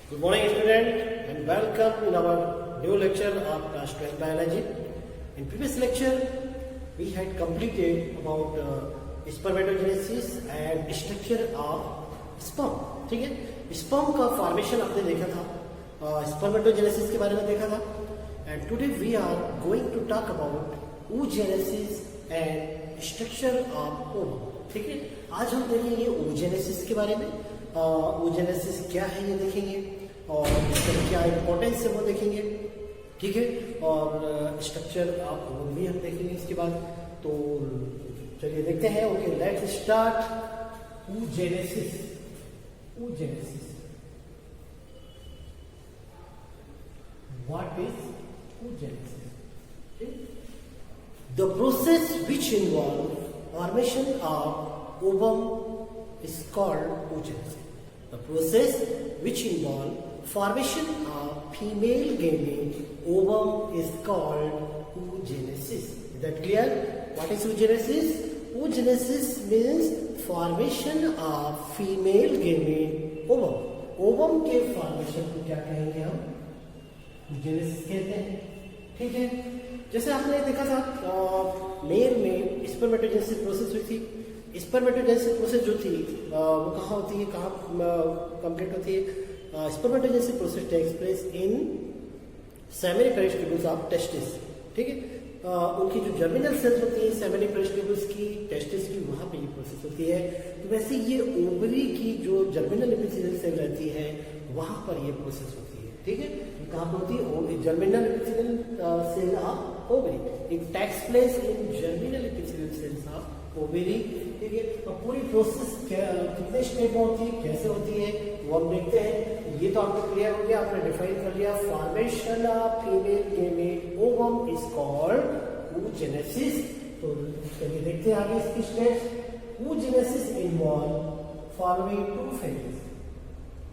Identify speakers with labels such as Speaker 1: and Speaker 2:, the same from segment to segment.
Speaker 1: Good morning, student, and welcome in our new lecture of class 12 biology. In previous lecture, we had completed about spermatogenesis and structure of sperm. ठीक है, sperm का formation आपने देखा था, spermatogenesis के बारे में देखा था, and today we are going to talk about oogenesis and structure of ovum. ठीक है, आज हम देखेंगे oogenesis के बारे में. oogenesis क्या है ये देखेंगे और इसका क्या इम्पोर्टेंस है वो देखेंगे. ठीक है, और स्ट्रक्चर ऑफ ओवम भी हम देखेंगे इसके बाद. तो चलिए देखते हैं. Okay, let's start. oogenesis. What is oogenesis? Okay. The process which involves formation of ovum is called oogenesis. The process which involves formation of female gamete ovum is called oogenesis. Is that clear? What is oogenesis? Oogenesis means formation of female gamete ovum. Ovum के formation को क्या कहेंगे हम? oogenesis कहते हैं. ठीक है, जैसे आपने देखा था मेल में स्पर्मेटोजेनेसिस प्रोसेस हुई थी. स्पर्मेटोजेनेसिस प्रोसेस जो थी वो कहाँ होती है, कहाँ कंप्लीट होती है? Spermatogenesis process takes place in seminiferous tubules of testis. ठीक है, उनकी जो जर्मिनल सेल्स होती है सेमिनिफेरस ट्यूब्यूल्स की, टेस्टिस की, वहाँ पे ये प्रोसेस होती है. तो वैसे ये ओवरी की जो जर्मिनल एपिथेलियल सेल रहती है वहाँ पर ये प्रोसेस होती है. ठीक है, कहाँ पर होती है? Germinal epithelial cell of ovary. It takes place in germinal epithelial cells of ovary. ठीक है, तो पूरी प्रोसेस कितने स्टेप में होती है, कैसे होती है, वो हम देखते हैं. ये तो आपको क्लियर हो गया, आपने डिफाइन कर लिया. Formation of female gamete ovum is called oogenesis. तो चलिए देखते हैं आगे इसकी steps. oogenesis involve following two phases.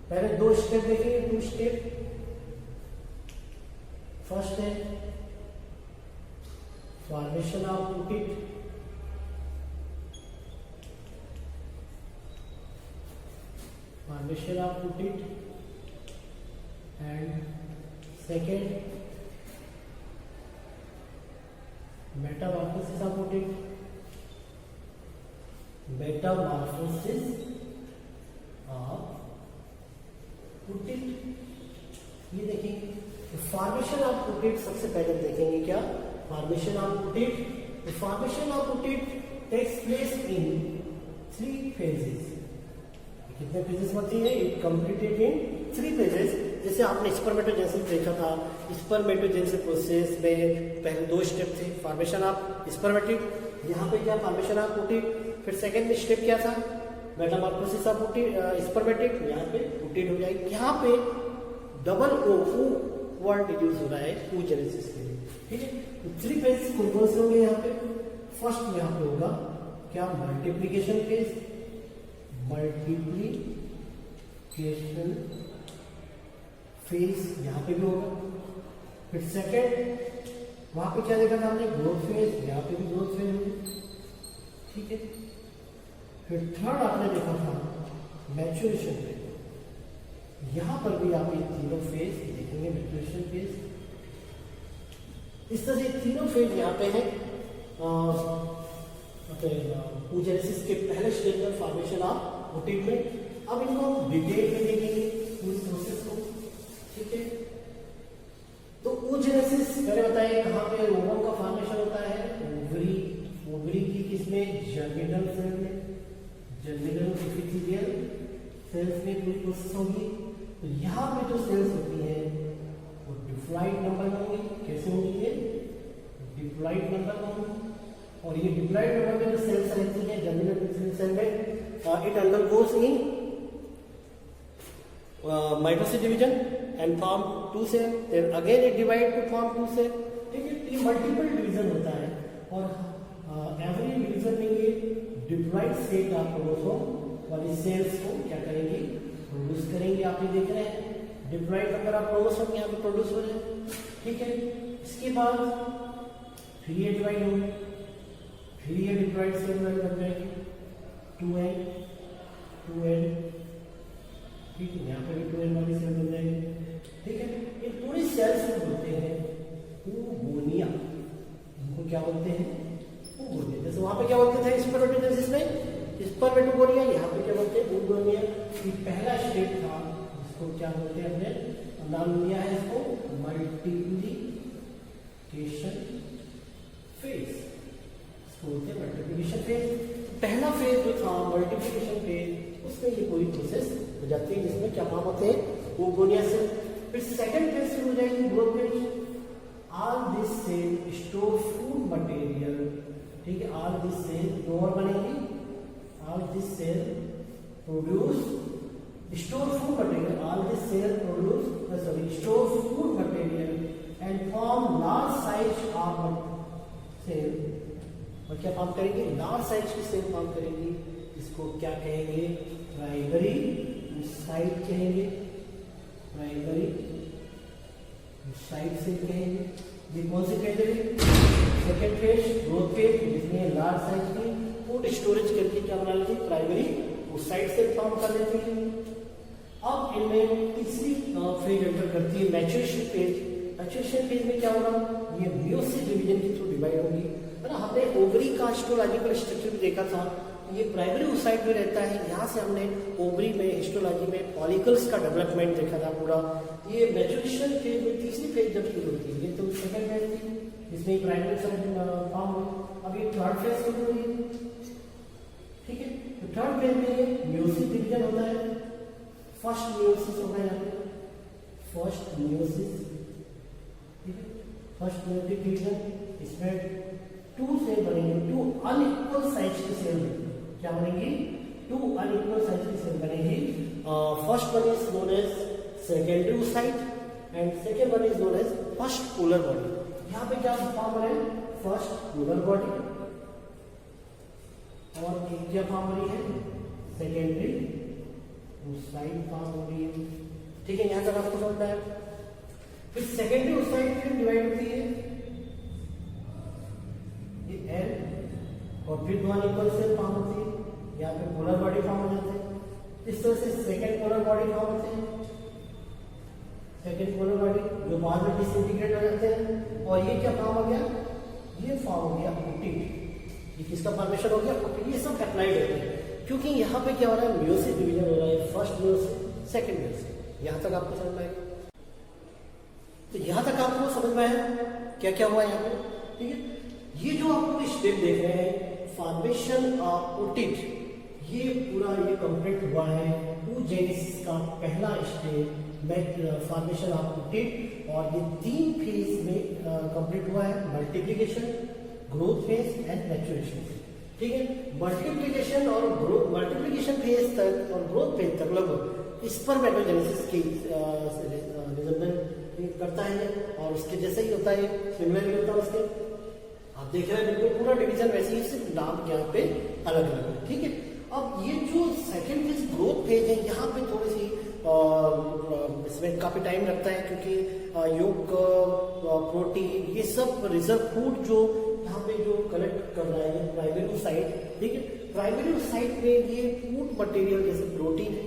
Speaker 1: पहले दो स्टेप देखेंगे, टू स्टेप. फर्स्ट है formation of oocyte. Formation of oocyte and second metamorphosis of oocyte. Metamorphosis of oocyte. ये देखेंगे फॉर्मेशन ऑफ oocyte. सबसे पहले देखेंगे क्या formation of oocyte. The formation of oocyte takes place in 3 phases. कितने phases होती है? It completed in 3 phases. जैसे आपने स्पर्मेटोजेनेसिस देखा था, स्पर्मेटोजेनेसिस प्रोसेस में पहले 2 स्टेप थे. फॉर्मेशन ऑफ स्पर्मेटिड, यहाँ पे क्या फॉर्मेशन ऑफ oocyte. फिर सेकंड स्टेप क्या था? Metamorphosis of spermatid. यहाँ पे oocyte हो जाएगी. यहाँ पे डबल ओ वर्ड यूज हो रहा है oogenesis के लिए. ठीक है, 3 फेज कौन से होंगे यहाँ पे? फर्स्ट में यहाँ पे होगा क्या? Multiplication phase. मल्टीप्लीकेशन फेज यहाँ पे भी होगा. फिर सेकेंड वहां पे क्या देखा था हमने? Growth phase. यहाँ पे भी ग्रोथ फेज होगी. ठीक है, फिर थर्ड आपने देखा था मैच्योरेशन फेज. यहाँ पर भी आप ये तीनों फेज देखेंगे. Maturation phase. इस तरह से तीनों फेज यहाँ पे है. oogenesis के पहले स्टेज में फॉर्मेशन ऑफ oocyte में. अब इनको हम डिटेल में देखेंगे पूरी प्रोसेस को. ठीक है, तो oogenesis पहले बताइए कहाँ पे ओवम का फॉर्मेशन होता है? ओवरी. ओवरी की किसमें? जर्मिनल सेल में. जर्मिनल एपिथेलियल सेल्स में पूरी प्रोसेस होगी. तो यहाँ पे जो सेल्स होती है वो डिप्लॉइड नंबर में होंगी. कैसे होंगी ये? डिप्लॉइड नंबर में होंगी. और ये डिप्लॉइड नंबर में जो सेल्स रहती है जर्मिनल एपिथेलियल सेल में, it undergoes in mitosis division and form 2 cell. Then again it divide to form 2 cell. ठीक है, ये मल्टीपल डिवीजन होता है और एवरी डिवीजन में ये डिप्लॉइड सेट ऑफ क्रोमोसोम वाली सेल्स को क्या करेंगी? प्रोड्यूस करेंगे. आप ये देख रहे हैं डिप्लॉइड नंबर ऑफ क्रोमोसोम यहाँ पे प्रोड्यूस हो रहे हैं. ठीक है, इसके बाद फिर ये डिवाइड होंगे. फिर ये डिप्लॉइड सेल बन जाएगी 2n. ठीक है, यहाँ पे भी 2n वाली सेल बन जाएगी. है स्पर्मेटोजेनेसिस में? स्पर्मेटोगोनिया, यहाँ पे क्या बोलते हैं? oogonia। ये पहला स्टेप था जिसको क्या बोलते हैं, हमने नाम लिया है इसको मल्टीप्लिकेशन फेज, इसको बोलते हैं मल्टीप्लिकेशन फेज। पहला फेज जो था मल्टीप्लिकेशन फेज, उसमें ये पूरी प्रोसेस हो जाती है जिसमें क्या फॉर्म होते हैं? oogonia से। फिर सेकंड फेज शुरू हो जाएगी growth phase. All this cell store food material, ठीक है, ऑल दिस सेल और बनेगी, all this cell produce store food material, all this cell produce store food material and form large size of cell. और क्या form करेंगे? Large size की cell form करेंगी। इसको क्या कहेंगे? प्राइमरी साइट कहेंगे, प्राइमरी साइट सेल कहेंगे। ये कौन सी फेज है? सेकेंड फेज ग्रोथ फेज, जिसमें लार्ज साइज की फूड स्टोरेज करके क्या बना लेती है? प्राइमरी उस साइड से फॉर्म कर लेती है। अब इनमें तीसरी फेज एंटर करती है मैच्योरेशन फेज। मैच्योरेशन फेज में क्या होगा? ये मियोसिस डिवीजन के थ्रू डिवाइड होगी, है ना। हमने ओवरी का हिस्टोलॉजिकल स्ट्रक्चर भी देखा था। ये प्राइमरी ओसाइट में रहता है। यहाँ से हमने ओवरी में हिस्टोलॉजी में फॉलिकल्स का डेवलपमेंट देखा था पूरा। ये मैच्योरेशन फेज में तीसरी फेज जब शुरू होती है, ये तो सेकंड फेज थी जिसमें प्राइमरी फॉर्म हुई। अब ये थर्ड फेज शुरू हुई, ठीक है। तो थर्ड फेज में ये मियोसिस डिवीजन होता है। फर्स्ट मियोसिस होगा यहाँ पे, फर्स्ट मियोसिस, ठीक है, फर्स्ट मियोटिक डिवीजन। इसमें टू सेल बनेंगे, टू अनइक्वल साइज की सेल बनेंगी। क्या बनेंगी? टू अनइक्वल साइज की सेल बनेगी। First one is known as secondary oocyte and second one is known as first polar body. यहाँ पे क्या फॉर्म बने? फर्स्ट पोलर बॉडी, और एक क्या फॉर्म बनी है? सेकेंडरी ओसाइट फॉर्म हो रही है, ठीक है। यहाँ तक आपको समझ में आया। फिर सेकेंडरी ओसाइट फिर डिवाइड होती है एल, और फिर वन इक्वल सेल फॉर्म होती है। यहाँ पे पोलर बॉडी फॉर्म हो जाते हैं। इस तरह से सेकेंड पोलर बॉडी फॉर्म होते हैं, सेकेंड पोलर बॉडी जो बाद में डिसइंटीग्रेट हो जाते हैं। और ये क्या फॉर्म हो गया? ये फॉर्म हो गया ओटिट। ये किसका फॉर्मेशन हो गया? ओटिट। ये सब अप्लाइड होते हैं क्योंकि यहाँ पे क्या हो रहा है? मियोसिस डिवीजन हो रहा है, फर्स्ट मियोसिस, सेकेंड मियोसिस। यहाँ तक आपको समझ में आएगा। तो यहाँ तक आपको समझ में आया क्या क्या हुआ यहाँ पे, ठीक है। ये जो आप स्टेप देख रहे हैं फॉर्मेशन ऑफ ओटिट, ये पूरा ये कंप्लीट हुआ है oogenesis का पहला स्टेप फॉर्मेशन ऑफ ओटिट। और ये तीन फेज में कंप्लीट हुआ है, multiplication, growth phase and maturation phase, ठीक है। मल्टीप्लिकेशन और ग्रोथ, मल्टीप्लिकेशन फेज तक और ग्रोथ फेज तक लगभग स्पर्मेटोजेनेसिस की रिजल्टेंट करता है और उसके जैसा ही होता है, सिमिलर ही होता है उसके। आप देख रहे हैं बिल्कुल पूरा डिवीजन वैसे ही, सिर्फ नाम यहाँ पे अलग अलग है, ठीक है। अब ये जो सेकेंड फेज ग्रोथ फेज है, यहाँ पे थोड़ी सी इसमें काफी टाइम लगता है क्योंकि योग प्रोटीन ये सब रिजर्व फूड जो यहाँ पे जो कलेक्ट कर रहा है प्राइमरी साइट, ठीक है। प्राइमरी साइट में ये फूड मटेरियल जैसे प्रोटीन है,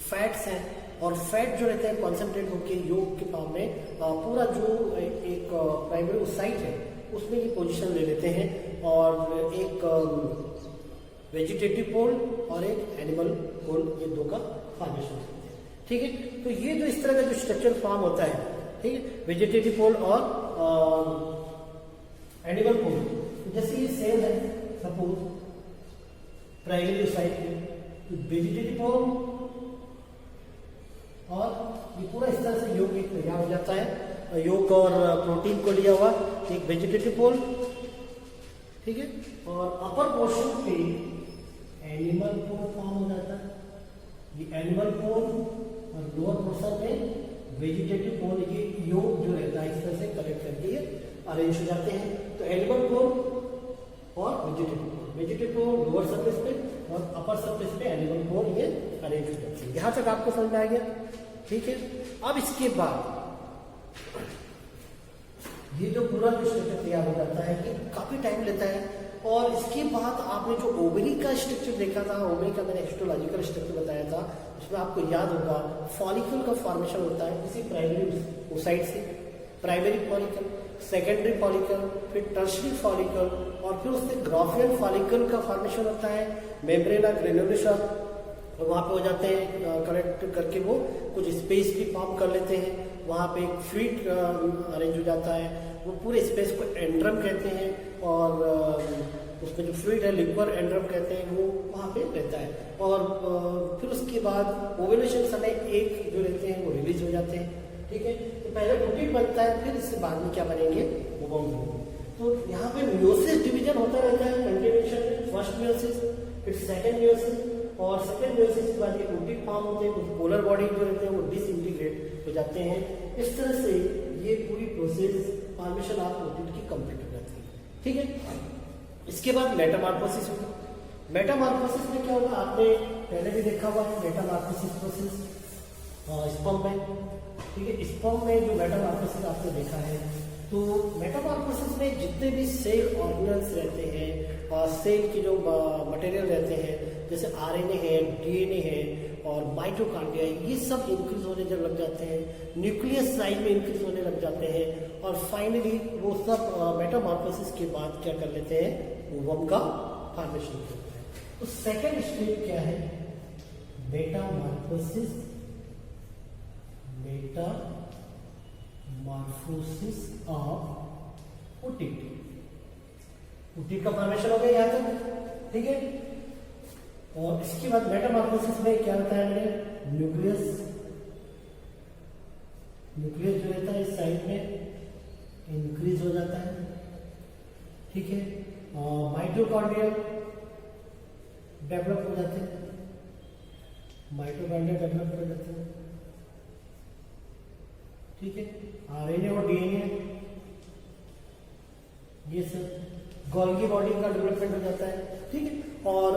Speaker 1: फैट्स हैं, और फैट जो रहते हैं कॉन्सेंट्रेट होकर योग के फॉर्म में पूरा जो एक प्राइमरी साइट है उसमें ये पोजीशन ले लेते हैं। और एक वेजिटेटिव पोल और एक एनिमल पोल, ये दो का फॉर्मेशन होता है, ठीक है। तो ये जो इस तरह का जो स्ट्रक्चर फॉर्म होता है, ठीक है, वेजिटेटिव पोल और एनिमल पोल। जैसे ये सेल है सपोज प्राइमरी साइट में, वेजिटेटिव पोल और ये पूरा इस तरह से योग एक तैयार हो जाता है, योग और प्रोटीन को लिया हुआ एक वेजिटेटिव पोल, ठीक है। और अपर पोर्शन पे एनिमल पोल फॉर्म हो जाता है, ये एनिमल पोल, और लोअर पोर्शन में वेजिटेटिव पोल, ये योग जो रहता है इस तरह से कलेक्ट करके ये अरेंज हो जाते हैं। तो एनिमल पोल और वेजिटेटिव पोल लोअर सरफेस पे और अपर सरफेस पे एनिमल पोल ये अरेंज हो जाते हैं। यहां तक आपको समझ आ गया, ठीक है। अब इसके बाद ये जो पूरा जो स्ट्रक्चर तैयार हो जाता है ये काफी टाइम लेता है। और इसके बाद आपने जो ओवरी का स्ट्रक्चर देखा था, ओवरी का मैंने हिस्टोलॉजिकल स्ट्रक्चर बताया था, उसमें आपको याद होगा फॉलिकल का फॉर्मेशन होता है इसी प्राइमरी ओसाइट से, प्राइमरी फॉलिकल, सेकेंडरी फॉलिकल, फिर टर्शरी फॉलिकल और फिर उससे ग्राफियन फॉलिकल का फॉर्मेशन होता है, मेम्ब्रेना ग्रेनुलोसा वहाँ पे हो जाते हैं, कलेक्ट करके वो कुछ स्पेस भी फॉर्म कर लेते हैं, वहाँ पे एक फ्लूइड अरेंज हो जाता है, वो पूरे स्पेस को एंड्रम कहते हैं, और उसमें जो फ्लूइड है लिक्वर एंड्रम कहते हैं, वो वहाँ पे रहता है। और फिर उसके बाद ओव्यूलेशन समय एक जो रहते हैं वो रिलीज हो जाते हैं, ठीक है। तो पहले ओटिट बनता है, फिर इससे बाद में क्या बनेंगे, ओवम बनेंगे। तो यहाँ पे मियोसिस डिवीजन होता रहता है कंटिन्यूएशन में, फर्स्ट मियोसिस, फिर सेकेंड मियोसिस, और सेकेंड मियोसिस के बाद ये ओटिट फॉर्म होते हैं, कुछ पोलर बॉडी जो रहते हैं वो डिसइंटीग्रेट हो जाते हैं। इस तरह से ये पूरी प्रोसेस फॉर्मेशन ऑफ ओटिट की कंप्लीट हो जाती है, ठीक है। इसके बाद मेटामॉर्फोसिस होगा। मेटामॉर्फोसिस में क्या होगा, आपने पहले भी देखा हुआ है मेटामॉर्फोसिस प्रोसेस स्पर्म में, ठीक है। स्पर्म में जो मेटामॉर्फोसिस आपने देखा है, तो मेटामॉर्फोसिस में जितने भी सेल ऑर्गेनल्स रहते हैं और सेल के जो मटेरियल रहते हैं, जैसे आरएनए है, डीएनए है और माइटोकॉन्ड्रिया, ये सब इंक्रीज होने जब लग जाते हैं, न्यूक्लियस साइज में इंक्रीज होने लग जाते हैं, और फाइनली वो सब मेटामॉर्फोसिस के बाद क्या कर लेते हैं, ओवम का फॉर्मेशन करते हैं। तो सेकेंड स्टेज क्या है, मेटामॉर्फोसिस ऑफ ओटिट। ओटिट का फॉर्मेशन हो गया यहाँ तक, ठीक है। और इसके बाद मेटामॉर्फोसिस में क्या होता है, मेरे न्यूक्लियस जो रहता है इस साइड में इंक्रीज हो जाता है, ठीक है। माइटोकॉन्ड्रिया डेवलप हो जाते हैं, माइटोकॉन्ड्रिया डेवलप हो जाते हैं, ठीक है। आरएनए और डीएनए ये सब गोल्गी बॉडी का डेवलपमेंट हो जाता है, ठीक है। और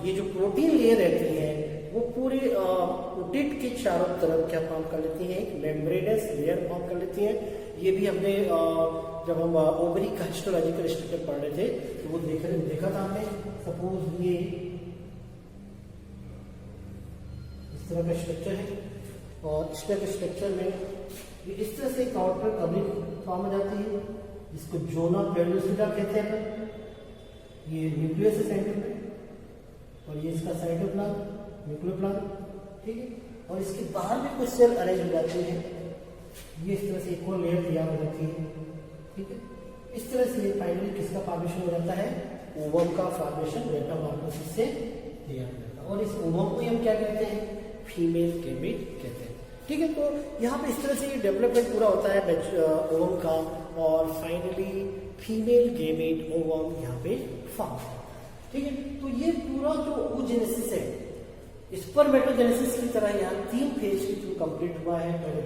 Speaker 1: ये जो प्रोटीन लेयर रहती है वो पूरे ओटिट के चारों तरफ क्या फॉर्म कर लेती है, एक मेम्ब्रेनस लेयर फॉर्म कर लेती है। ये भी हमने जब हम ओवरी का हिस्टोलॉजिकल स्ट्रक्चर पढ़ रहे थे तो वो देखा था हमने। सपोज ये इस तरह का स्ट्रक्चर है, और इस तरह के स्ट्रक्चर में ये इस तरह से एक आउटर कवरिंग फॉर्म हो जाती है, जिसको जोना पेल्लोसिडा कहते हैं। ये न्यूक्लियस है सेंटर में, और ये इसका साइटोप्लाज्म, न्यूक्लियोप्लाज्म, ठीक है। और इसके बाहर भी कुछ सेल अरेंज हो जाते हैं, ये इस तरह से एक और लेयर तैयार हो जाती है, ठीक है। इस तरह से फाइनली किसका फॉर्मेशन हो जाता है, ओवम का फॉर्मेशन मेटामॉर्फोसिस से तैयार हो जाता है। और इस ओवम को हम क्या कहते हैं, फीमेल गैमेट कहते हैं, ठीक है। तो यहाँ पे इस तरह से ये डेवलपमेंट पूरा होता है ओवम का, और फाइनली फीमेल गैमेट ओवम यहाँ पे फॉर्म, ठीक है। तो ये पूरा जो oogenesis है, स्पर्मेटोजेनेसिस की तरह यहाँ 3 फेज के थ्रू कंप्लीट हुआ है। पहले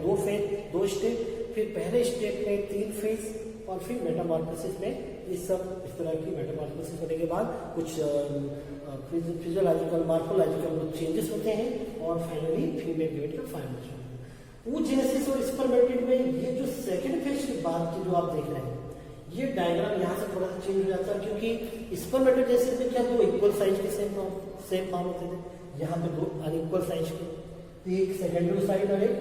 Speaker 1: 2 स्टेप, फिर पहले स्टेप में 3 फेज, और फिर मेटामॉर्फोसिस में ये सब इस तरह की मेटामॉर्फोसिस होने के बाद कुछ फिजियोलॉजिकल मार्फोलॉजिकल कुछ चेंजेस होते हैं, और फाइनली फीमेल गैमेट का फॉर्मेशन। oogenesis और स्पर्मेटिड में ये जो सेकेंड फेज के बाद की जो आप देख रहे हैं, ये डायग्राम यहाँ से थोड़ा सा चेंज हो जाता है, क्योंकि स्पर्मेटोजेनेसिस में क्या 2 इक्वल साइज के सेम फॉर्म होते थे, यहाँ पे 2 अनइक्वल साइज के, एक सेकेंडरी साइड और एक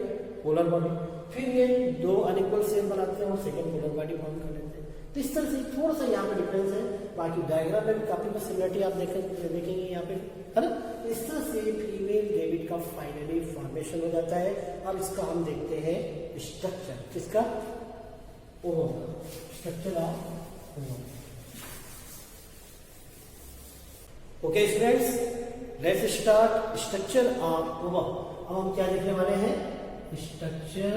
Speaker 1: पोलर बॉडी। फिर ये 2 अनइक्वल सेम बनाते हैं और सेकेंड पोलर बॉडी फॉर्म कर लेते हैं। तो इस तरह से थोड़ा सा यहाँ पे डिफरेंस है, बाकी डायग्राम में भी काफी सिमिलरिटी आप देखेंगे यहाँ पे, है ना। तो इस तरह से फीमेल गैमेट का फाइनली फॉर्मेशन हो जाता है। अब इसका हम देखते हैं स्ट्रक्चर, किसका, ovum, structure of ovum. Okay students, let's start structure of ovum. अब हम क्या देखने वाले हैं, स्ट्रक्चर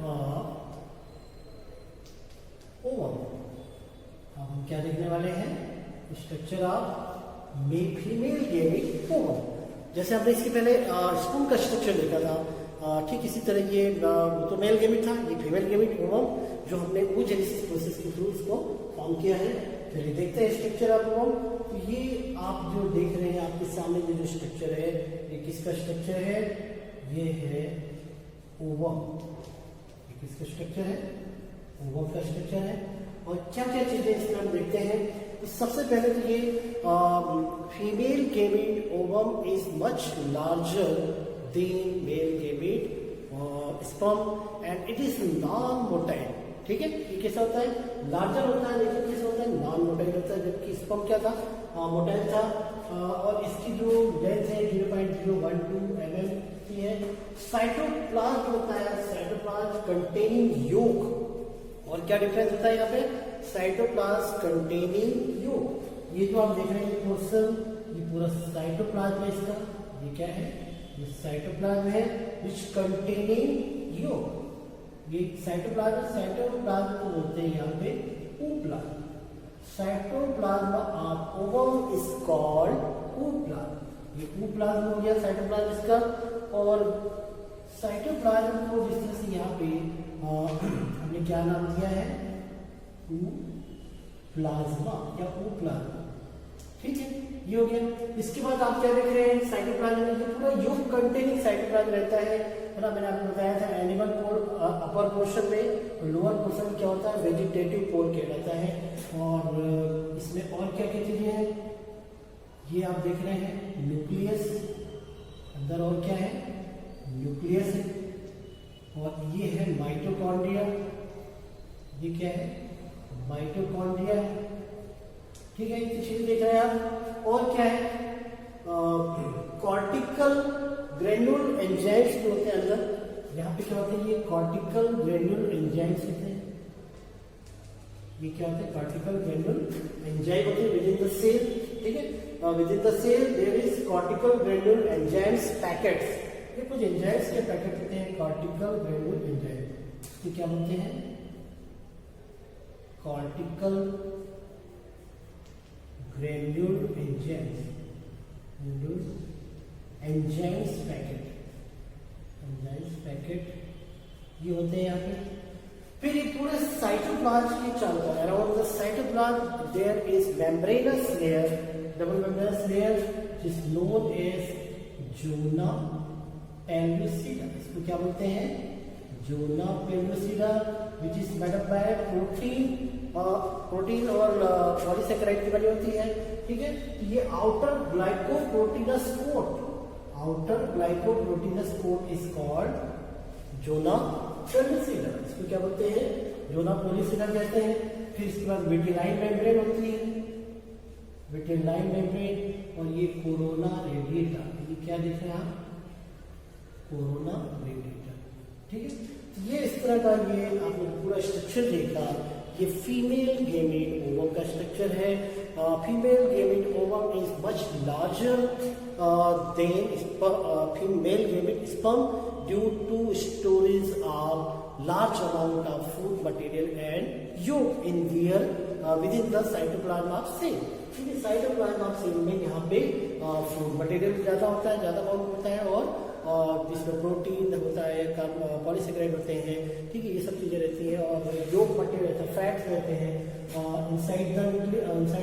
Speaker 1: ऑफ ओवम। अब हम क्या देखने वाले हैं, structure of female gamete ovum. जैसे हमने इसके पहले स्पून का स्ट्रक्चर देखा था, ठीक इसी तरह ये तो मेल गैमेट था, ये फीमेल गैमेट ओवम, जो हमने oogenesis प्रोसेस के थ्रू इसको फॉर्म किया है। चलिए देखते हैं स्ट्रक्चर ऑफ ओवम। तो ये आप जो देख रहे हैं आपके सामने जो स्ट्रक्चर है, ये किसका स्ट्रक्चर है, ये है ओवम। ये किसका स्ट्रक्चर है, ओवम का स्ट्रक्चर है। और क्या क्या चीजें इसमें हम देखते हैं, तो सबसे पहले तो ये female gamete ovum is much larger then male gamete sperm, and it is non motile. ठीक है, ये कैसा होता है, लार्जर होता है, लेकिन कैसा होता है, नॉन मोटाइल होता है, जबकि स्पर्म क्या था, मोटाइल था। और इसकी जो लेंथ है 0.012 mm की है। साइटोप्लाज्म होता है, साइटोप्लाज्म कंटेनिंग योग। और क्या डिफरेंस होता है यहाँ पे, साइटोप्लाज्म कंटेनिंग योग। ये जो आप देख रहे हैं पोर्शन, ये पूरा साइटोप्लाज्म है इसका, ये क्या है, ये साइटोप्लाज्म है विच कंटेनिंग योग। ये साइटोप्लाज्म को बोलते हैं यहाँ पे ooplazm। Cytoplasm of ovum is called ooplazm। ये ooplazm हो गया साइटोप्लाज्म इसका। और साइटोप्लाज्म को जिस तरह से यहाँ पे हमने क्या नाम दिया है, प्लाज्मा या ooplazm, ठीक है, ये हो गया। इसके बाद आप क्या देख रहे हैं, साइटोप्लाज्म में जो पूरा योग कंटेनिंग साइटोप्लाज्म रहता है ना, मैंने आपको बताया था एनिमल पोल अपर पोर्शन में, लोअर पोर्शन में क्या होता है, वेजिटेटिव पोल कहलाता है। और इसमें और क्या क्या चीजें हैं, ये आप देख रहे हैं न्यूक्लियस, अंदर और क्या है, न्यूक्लियस है। और ये है माइटोकॉन्ड्रिया, ये क्या है, माइटोकॉन्ड्रिया है, ठीक है, ये चीज देख रहे हैं आप। और क्या है, कॉर्टिकल ग्रेन्यूल एंजाइम्स जो होते हैं अंदर, यहाँ पे क्या होते हैं, ये कॉर्टिकल ग्रेन्यूल एंजाइम्स होते हैं। ये क्या होते हैं, कॉर्टिकल ग्रेन्यूल एंजाइम होते हैं विद इन द सेल, ठीक है। Within the cell there is cortical granule enzymes packets. ये कुछ एंजाइम्स के पैकेट होते हैं, कॉर्टिकल ग्रेन्यूल एंजाइम, इसके क्या बोलते हैं, cortical granule enzymes, enzymes packet ये होते हैं यहाँ पे। फिर ये पूरे साइटोप्लाज्म के चारों around the cytoplasm there is membranous layer, double membranous layer is known as zona pellucida. इसको क्या बोलते हैं, zona pellucida, which is made up by protein और पॉलीसेकेराइड की बनी होती है, ठीक है। ये outer glycoproteinous coat, outer glycoproteinous coat is called zona pellucida. इसको क्या बोलते हैं, ज़ोना पेल्विसिडा कहते हैं। फिर इसके बाद विटिलाइन मेम्ब्रेन होती है, विटिलाइन मेम्ब्रेन। और ये कोरोना रेडिएटा, ये क्या देख रहे हैं आप, कोरोना रेडिएटा, ठीक है। तो ये इस तरह का ये आपने पूरा स्ट्रक्चर देखा। ये फीमेल गेमेट ओवम का स्ट्रक्चर है। Female gamete ovum is much larger than female gamete sperm due to storage of large amount of food material and yolk in their within the cytoplasm of cell, ठीक है। Cytoplasm of cell में यहाँ पे food material ज्यादा होता है, ज्यादा amount होता है, और जिसमें प्रोटीन होता है, पॉलीसेकेराइड होते हैं, ठीक है, ये सब चीजें रहती हैं। और योग मटेरियल रहता है, फैट्स रहते हैं इनसाइड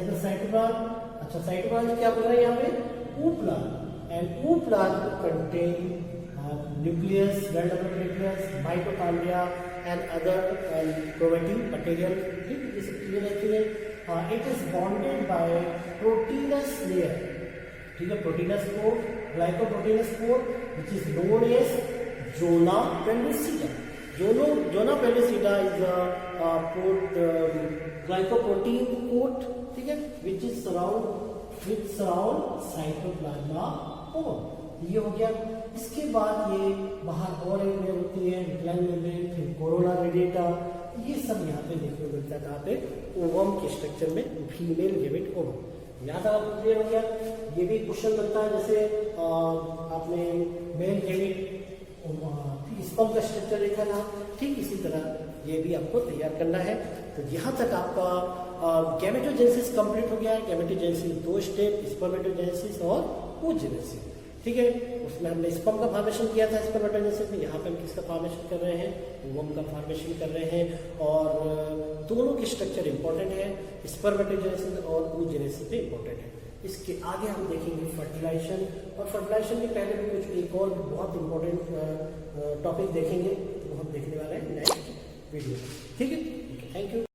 Speaker 1: द साइटोप्लाज्म। अच्छा, साइटोप्लाज्म क्या बोल रहे हैं यहाँ पे, ooplazm, and ooplazm contain nucleus, well developed nucleus, mitochondria and other protein material, ठीक है, ये सब चीजें रहती है। It is bonded by proteinous layer, ठीक है, proteinous coat, glycoproteinous coat which is known as zona pellucida. Zona pellucida is a glycoprotein coat, ठीक है, which surround cytoplasma ovum। ये हो गया। इसके बाद ये बाहर और एक लेयर होती है, विटिलाइन मेम्ब्रेन, फिर कोरोना रेडिएटा, ये सब यहाँ पे देखने को मिलता है कहाँ पे, ओवम के स्ट्रक्चर में, फीमेल गेमेट ओवम। यहाँ तक आपको क्लियर हो गया। ये भी क्वेश्चन बनता है, जैसे आपने मेल गेमेट स्पर्म का स्ट्रक्चर देखा था, ठीक इसी तरह ये भी आपको तैयार करना है। तो यहाँ तक आपका गैमेटोजेनेसिस कंप्लीट हो गया है। गैमेटोजेनेसिस 2 स्टेप, स्पर्मेटोजेनेसिस और oogenesis, ठीक है। उसमें हमने स्पर्म का फॉर्मेशन किया था स्पर्मेटोजेनेसिस में, यहाँ पे हम किसका फॉर्मेशन कर रहे हैं, ओवम का फॉर्मेशन कर रहे हैं। और दोनों के स्ट्रक्चर इंपॉर्टेंट है, स्पर्मेटोजेनेसिस और oogenesis भी इंपॉर्टेंट है। इसके आगे हम देखेंगे फर्टिलाइजेशन, और फर्टिलाइजेशन के पहले भी कुछ एक और बहुत इंपॉर्टेंट टॉपिक देखेंगे, वो हम देखने वाले हैं नेक्स्ट वीडियो, ठीक है। Thank you.